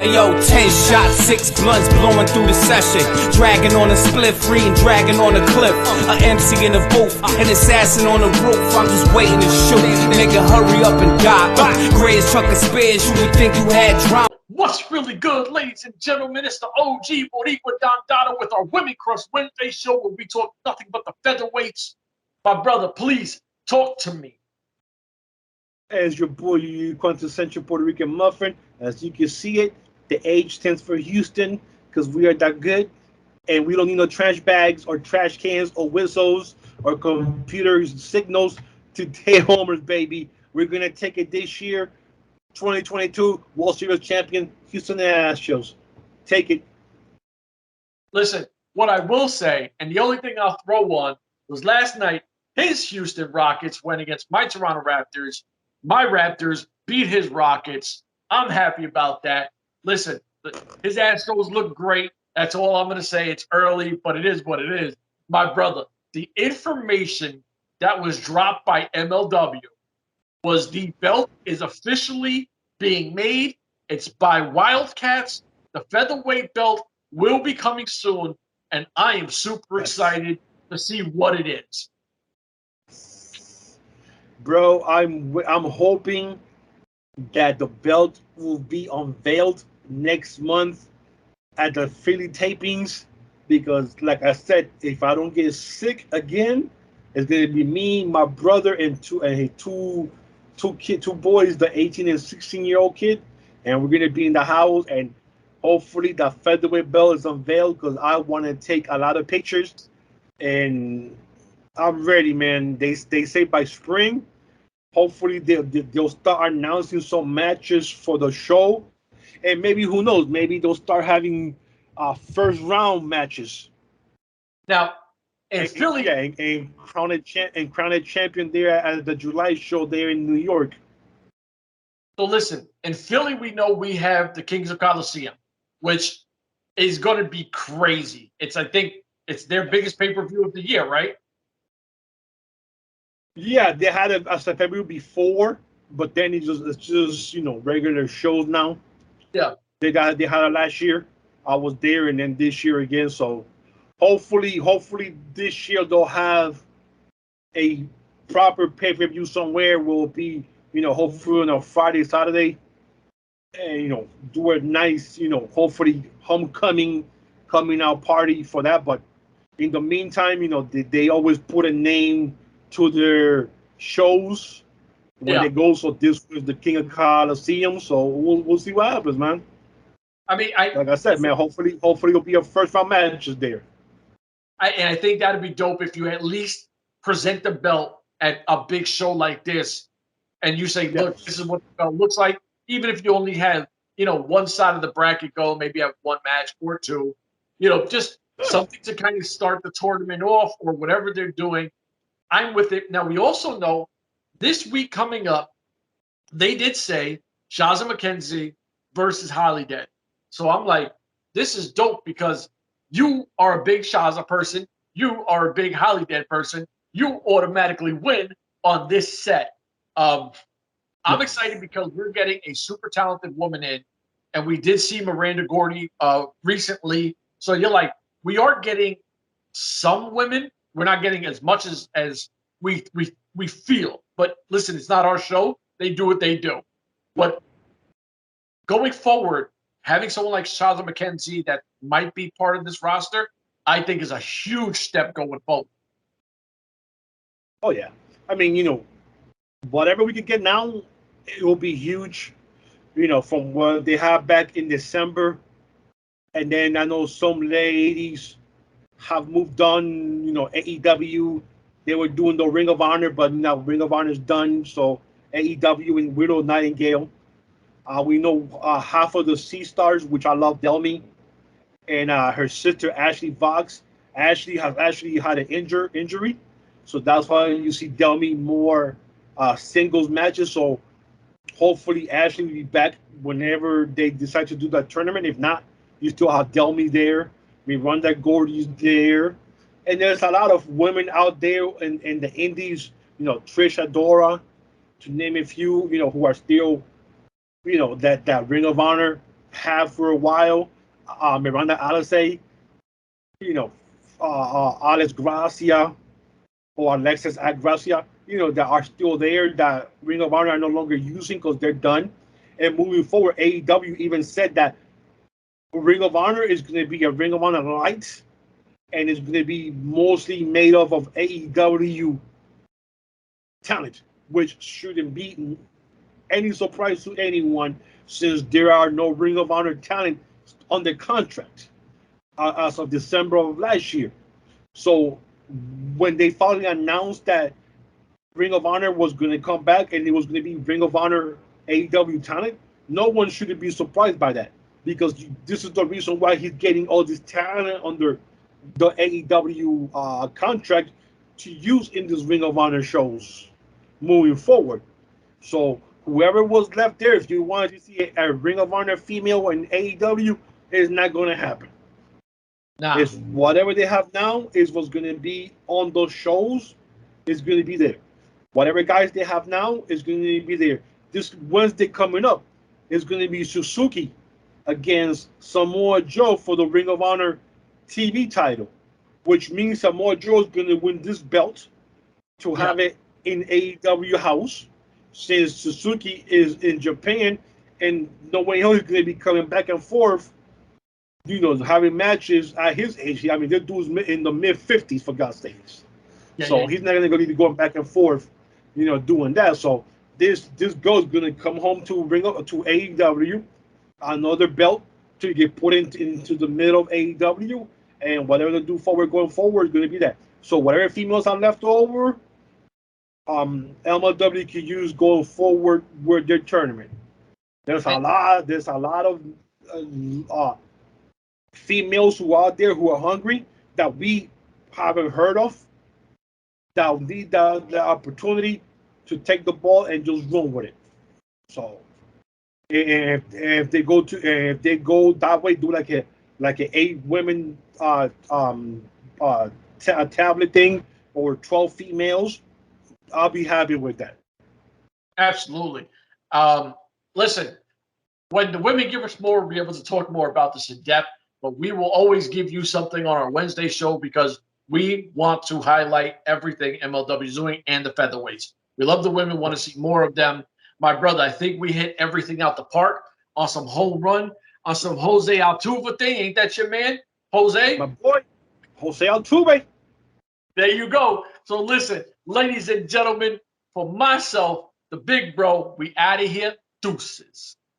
Yo, 10 shots, 6 blunts blowing through the session. Dragging on a split, free and dragging on a cliff. A MC in the booth, an assassin on the roof. I'm just waiting to shoot. Nigga, hurry up and die. Greatest truck of spares, you would think you had drama. What's really good, ladies and gentlemen? It's the OG Boricua Don Dada with our Women Crush Wednesday show where we talk nothing but the featherweights. My brother, please talk to me. As your boy, you quintessential Puerto Rican muffin. As you can see it, the H stands for Houston because we are that good, and we don't need no trash bags or trash cans or whistles or computer signals to hit homers, baby. We're gonna take it this year, 2022 World Series champion Houston Astros. Take it. Listen, what I will say, and the only thing I'll throw on was last night his Houston Rockets went against my Toronto Raptors. My Raptors beat his Rockets. I'm happy about that. Listen, his Astros look great. That's all I'm going to say. It's early, but it is what it is. My brother, the information that was dropped by MLW was the belt is officially being made. It's by Wildcats. The featherweight belt will be coming soon, and I am super excited to see what it is. Bro, I'm hoping that the belt will be unveiled next month at the Philly tapings, because like I said, if I don't get sick again, it's gonna be me, my brother, and two boys, the 18 and 16-year-old kid, and we're gonna be in the house, and hopefully the featherweight belt is unveiled because I want to take a lot of pictures, and I'm ready, man. They say by spring, hopefully they'll start announcing some matches for the show. And maybe, who knows, maybe they'll start having first round matches. Now, in Philly, yeah, and crown a champion there at the July show there in New York. So listen, in Philly, we know we have the Kings of Coliseum, which is going to be crazy. I think it's their biggest pay-per-view of the year, right? Yeah, they had a pay-per-view before, but then it's just regular shows now. Yeah, they had it last year. I was there, and then this year again. So hopefully this year they'll have a proper pay-per-view somewhere. Will be hopefully on a Friday, Saturday, and do a nice hopefully homecoming coming out party for that. But in the meantime, they always put a name to their shows when they go. So this was the King of Coliseum. So we'll see what happens, man. I mean, like I said, man, hopefully it'll be a first round matches there. I think that'd be dope if you at least present the belt at a big show like this, and you say, "Look, this is what the belt looks like." Even if you only have one side of the bracket go, maybe have one match or two, just something to kind of start the tournament off or whatever they're doing. I'm with it. Now we also know this week coming up, they did say Shazza McKenzie versus Holiday. So I'm like, this is dope because you are a big Shazza person. You are a big Holiday person. You automatically win on this set. I'm excited because we're getting a super talented woman in, and we did see Miranda Gordy recently. So you're like, we are getting some women. We're not getting as much as we feel. But listen, it's not our show. They do what they do. But going forward, having someone like Shazza McKenzie that might be part of this roster, I think is a huge step going forward. Oh, yeah. I mean, whatever we can get now, it will be huge, from what they have back in December. And then I know some ladies have moved on, AEW. They were doing the Ring of Honor, but now Ring of Honor is done. So AEW and Widow Nightingale. We know half of the Sea Stars, which I love, Delmy, and her sister Ashley Vox. Ashley has actually had an injury, so that's why you see Delmy more singles matches. So hopefully Ashley will be back whenever they decide to do that tournament. If not, you still have Delmy there. Miranda Gordy's there, and there's a lot of women out there in the indies. Trish Adora, to name a few. Who are still that Ring of Honor had for a while. Miranda Alice, Alex Gracia or Alexis Gracia, that are still there that Ring of Honor are no longer using because they're done. And moving forward, AEW even said that Ring of Honor is going to be a Ring of Honor Light, and it's going to be mostly made up of AEW talent, which shouldn't be any surprise to anyone since there are no Ring of Honor talent on the contract as of December of last year. So when they finally announced that Ring of Honor was going to come back and it was going to be Ring of Honor AEW talent, no one should be surprised by that, because this is the reason why he's getting all this talent under the AEW contract to use in this Ring of Honor shows moving forward. So whoever was left there, if you wanted to see a Ring of Honor female in AEW, it's not going to happen. Nah. It's whatever they have now is what's going to be on those shows. Is going to be there. Whatever guys they have now is going to be there. This Wednesday coming up is going to be Suzuki against Samoa Joe for the Ring of Honor TV title, which means Samoa Joe is going to win this belt to have it in AEW house, since Suzuki is in Japan and no one else is going to be coming back and forth, having matches at his age. I mean, this dude's in the mid-50s, for God's sakes. He's not going to be going back and forth, doing that. So this girl's going to come home to AEW, another belt to get put into the middle of AEW, and whatever they do going forward is going to be that. So whatever females are left over, MLW can use going forward with their tournament. There's a lot of females who are out there who are hungry that we haven't heard of, that need the opportunity to take the ball and just run with it. So if they go that way, do like a 8 women tablet thing or 12 females, I'll be happy with that. Absolutely. Listen, when the women give us more, we'll be able to talk more about this in depth, but we will always give you something on our Wednesday show because we want to highlight everything MLW is doing and the featherweights. We love the women, want to see more of them. My brother, I think we hit everything out the park on some home run, on some Jose Altuve thing. Ain't that your man, Jose? My boy, Jose Altuve. There you go. So listen, ladies and gentlemen, for myself, the big bro, we out of here. Deuces.